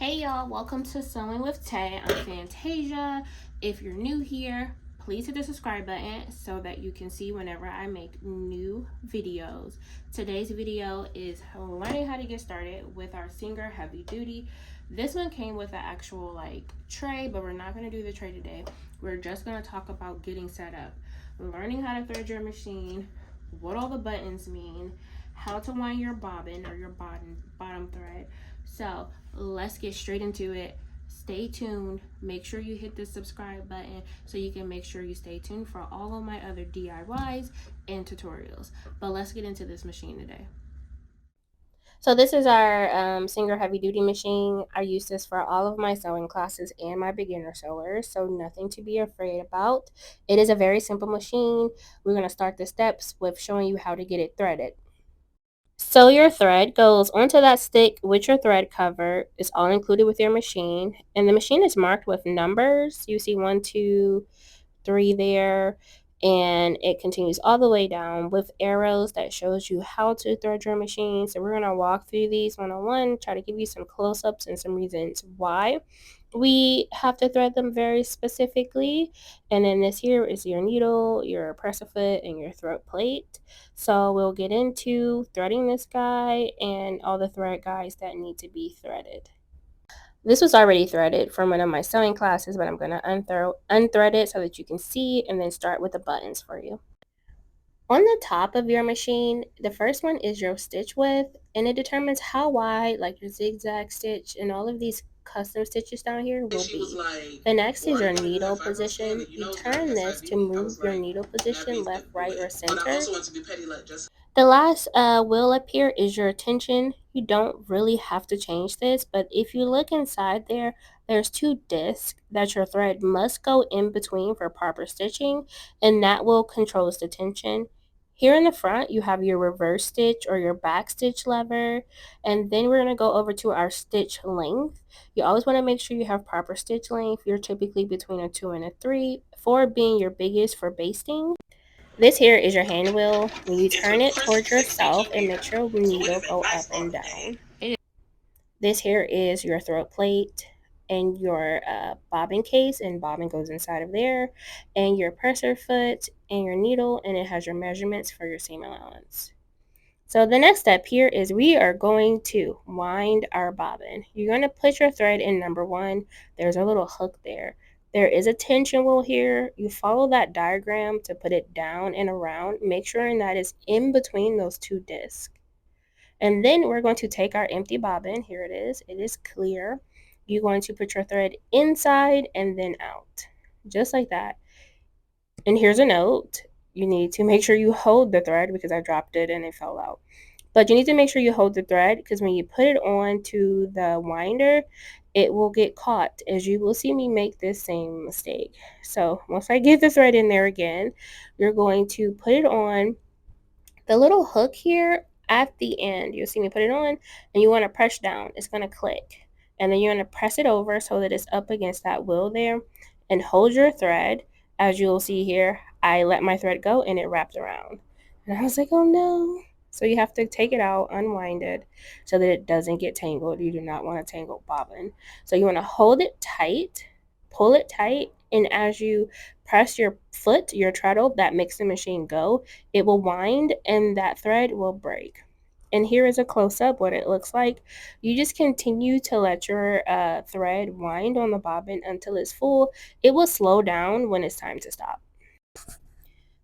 Hey y'all, welcome to Sewing with Tay. I'm Fantasia. If you're new here, please hit the subscribe button so that you can see whenever I make new videos. Today's video is learning how to get started with our Singer Heavy Duty. This one came with an actual tray, but we're not going to do the tray today. We're just going to talk about getting set up, learning how to thread your machine, what all the buttons mean, how to wind your bobbin or your bottom thread. So let's get straight into it. Stay tuned. Make sure you hit the subscribe button so you can make sure you stay tuned for all of my other DIYs and tutorials. But let's get into this machine today. So this is our Singer Heavy Duty machine. I use this for all of my sewing classes and my beginner sewers, so nothing to be afraid about. It is a very simple machine. We're going to start the steps with showing you how to get it threaded. So your thread goes onto that stick with your thread cover. It's all included with your machine. And the machine is marked with numbers. You see 1, 2, 3 there. And it continues all the way down with arrows that shows you how to thread your machine. So we're going to walk through these one-on-one, try to give you some close-ups and some reasons why we have to thread them very specifically. And then this here is your needle, your presser foot, and your throat plate. So we'll get into threading this guy and all the thread guides that need to be threaded. This was already threaded from one of my sewing classes, but I'm going to unthread it so that you can see and then start with the buttons for you. On the top of your machine, the first one is your stitch width, and it determines how wide, like your zigzag stitch and all of these custom stitches down here will be. The next is your needle position. You turn this to move your needle position left, right, or center. The last wheel up here is your tension. You don't really have to change this, but if you look inside there, there's 2 discs that your thread must go in between for proper stitching, and that will controls the tension. Here in the front, you have your reverse stitch or your back stitch lever, and then we're going to go over to our stitch length. You always want to make sure you have proper stitch length. You're typically between a 2 and a 3, 4 being your biggest for basting. This here is your hand wheel. When you turn it towards yourself and make your needle go up and down. This here is your throat plate and your bobbin case, and bobbin goes inside of there, and your presser foot and your needle, and it has your measurements for your seam allowance. So the next step here is we are going to wind our bobbin. You're going to put your thread in number 1. There's a little hook there. There is a tension wheel here. You follow that diagram to put it down and around. Make sure that is in between those 2 discs. And then we're going to take our empty bobbin. Here it is. It is clear. You're going to put your thread inside and then out, just like that. And here's a note. You need to make sure you hold the thread because I dropped it and it fell out. But you need to make sure you hold the thread because when you put it on to the winder, it will get caught, as you will see me make this same mistake. So once I get the thread in there again, you're going to put it on the little hook here at the end. You'll see me put it on and you want to press down. It's going to click. And then you're going to press it over so that it's up against that wheel there and hold your thread. As you'll see here, I let my thread go and it wrapped around. And I was like, oh no. So you have to take it out, unwind it so that it doesn't get tangled. You do not want a tangled bobbin. So you want to hold it tight, pull it tight, and as you press your foot, your treadle, that makes the machine go, it will wind and that thread will break. And here is a close-up what it looks like. You just continue to let your thread wind on the bobbin until it's full. It will slow down when it's time to stop.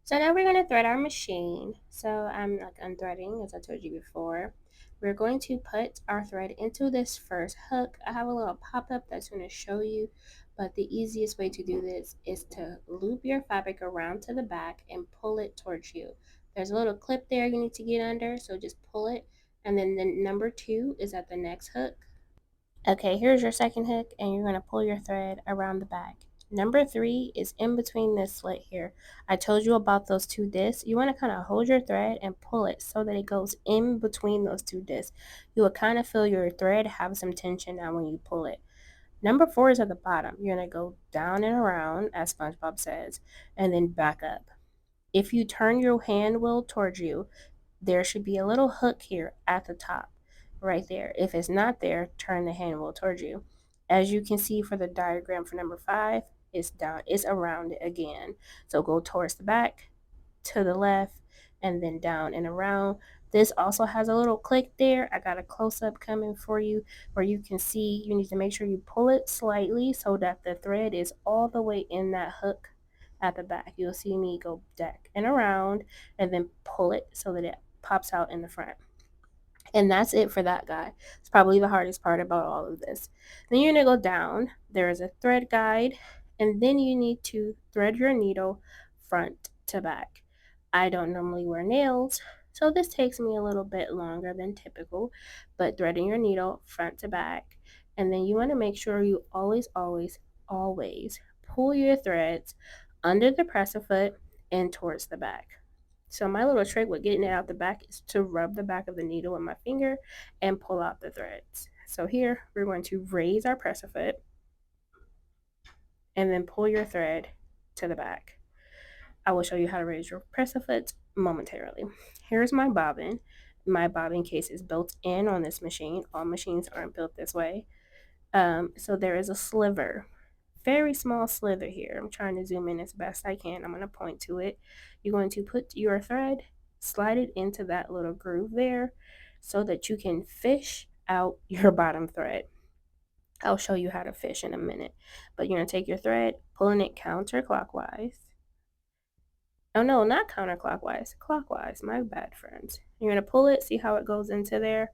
So now we're going to thread our machine. So I'm unthreading, as I told you before. We're going to put our thread into this first hook. I have a little pop-up that's going to show you, but the easiest way to do this is to loop your fabric around to the back and pull it towards you. There's a little clip there you need to get under, so just pull it. And then the number 2 is at the next hook. Okay, here's your second hook, and you're going to pull your thread around the back. Number 3 is in between this slit here. I told you about those 2 discs. You want to kind of hold your thread and pull it so that it goes in between those 2 discs. You will kind of feel your thread have some tension now when you pull it. Number 4 is at the bottom. You're going to go down and around, as SpongeBob says, and then back up. If you turn your hand wheel towards you, there should be a little hook here at the top, right there. If it's not there, turn the hand wheel towards you. As you can see for the diagram for number 5, it's down, it's around it again. So go towards the back, to the left, and then down and around. This also has a little click there. I got a close-up coming for you where you can see you need to make sure you pull it slightly so that the thread is all the way in that hook at the back. You'll see me go back and around and then pull it so that it pops out in the front. And that's it for that guy. It's probably the hardest part about all of this. Then you're going to go down. There is a thread guide, and then you need to thread your needle front to back. I don't normally wear nails, so this takes me a little bit longer than typical, but threading your needle front to back. And then you want to make sure you always, always, always pull your threads under the presser foot and towards the back. So my little trick with getting it out the back is to rub the back of the needle with my finger and pull out the threads. So here we're going to raise our presser foot and then pull your thread to the back. I will show you how to raise your presser foot momentarily. Here's my bobbin. My bobbin case is built in on this machine. All machines aren't built this way. So there is a sliver, very small slither here. I'm trying to zoom in as best I can. I'm going to point to it. You're going to put your thread, slide it into that little groove there so that you can fish out your bottom thread. I'll show you how to fish in a minute. But you're going to take your thread, pulling it counterclockwise. Oh no, not counterclockwise, clockwise. My bad, friends. You're going to pull it, see how it goes into there.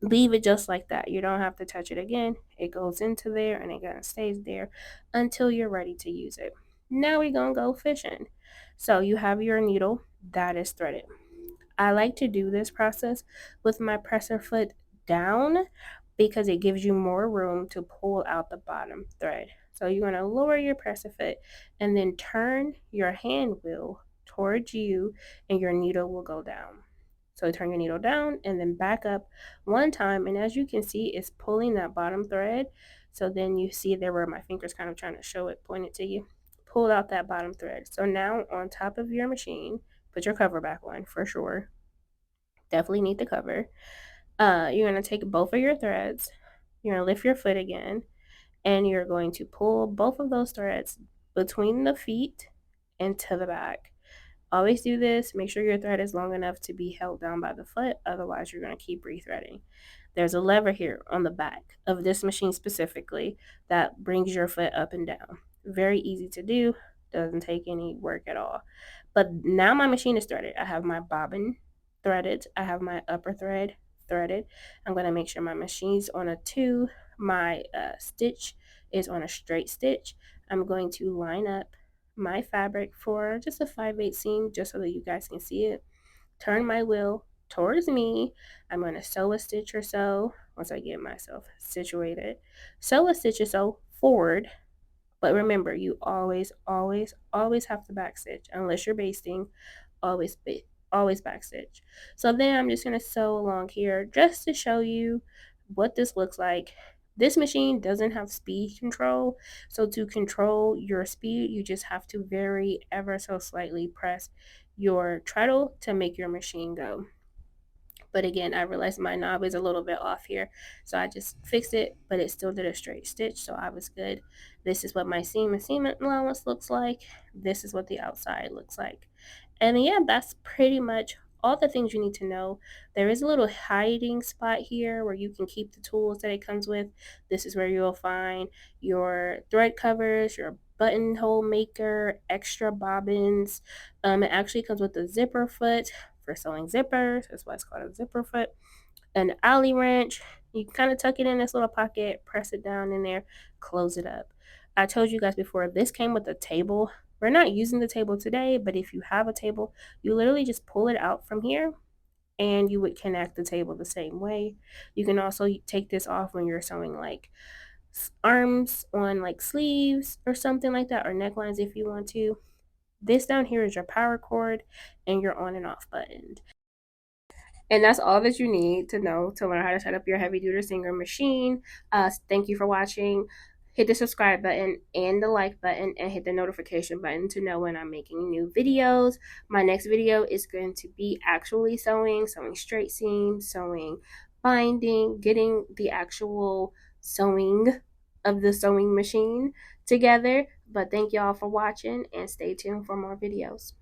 Leave it just like that. You don't have to touch it again. It goes into there and it kind of stays there until you're ready to use it. Now we're going to go fishing. So you have your needle that is threaded. I like to do this process with my presser foot down because it gives you more room to pull out the bottom thread. So you're going to lower your presser foot and then turn your hand wheel towards you and your needle will go down. So turn your needle down and then back up one time. And as you can see, it's pulling that bottom thread. So then you see there where my finger's kind of trying to show it, point it to you. Pull out that bottom thread. So now on top of your machine, put your cover back on for sure. Definitely need the cover. You're going to take both of your threads. You're going to lift your foot again. And you're going to pull both of those threads between the feet and to the back. Always do this. Make sure your thread is long enough to be held down by the foot. Otherwise, you're going to keep rethreading. There's a lever here on the back of this machine specifically that brings your foot up and down. Very easy to do. Doesn't take any work at all. But now my machine is threaded. I have my bobbin threaded. I have my upper thread threaded. I'm going to make sure my machine's on a 2. My stitch is on a straight stitch. I'm going to line up my fabric for just a 5/8 seam just so that you guys can see it. Turn my wheel towards me. I'm going to sew a stitch or so once I get myself situated. Sew a stitch or so forward. But remember, you always, always, always have to back stitch unless you're basting. Always, always back stitch. So then I'm just going to sew along here just to show you what this looks like. This machine doesn't have speed control, so to control your speed, you just have to very ever so slightly press your treadle to make your machine go. But again, I realized my knob is a little bit off here, so I just fixed it, but it still did a straight stitch, so I was good. This is what my seam and seam allowance looks like. This is what the outside looks like. And yeah, that's pretty much all the things you need to know. There is a little hiding spot here where you can keep the tools that it comes with. This is where you'll find your thread covers, your buttonhole maker, extra bobbins. It actually comes with a zipper foot for sewing zippers. That's why it's called a zipper foot. An alley wrench. You can kind of tuck it in this little pocket, press it down in there, close it up. I told you guys before, this came with a table. We're not using the table today, but if you have a table, you literally just pull it out from here and you would connect the table the same way. You can also take this off when you're sewing like arms on like sleeves or something like that, or necklines if you want to. This down here is your power cord and your on and off button. And that's all that you need to know to learn how to set up your heavy duty singer machine. Thank you for watching. Hit the subscribe button and the like button and hit the notification button to know when I'm making new videos. My next video is going to be actually sewing straight seams, sewing binding, getting the actual sewing of the sewing machine together. But thank y'all for watching, and stay tuned for more videos.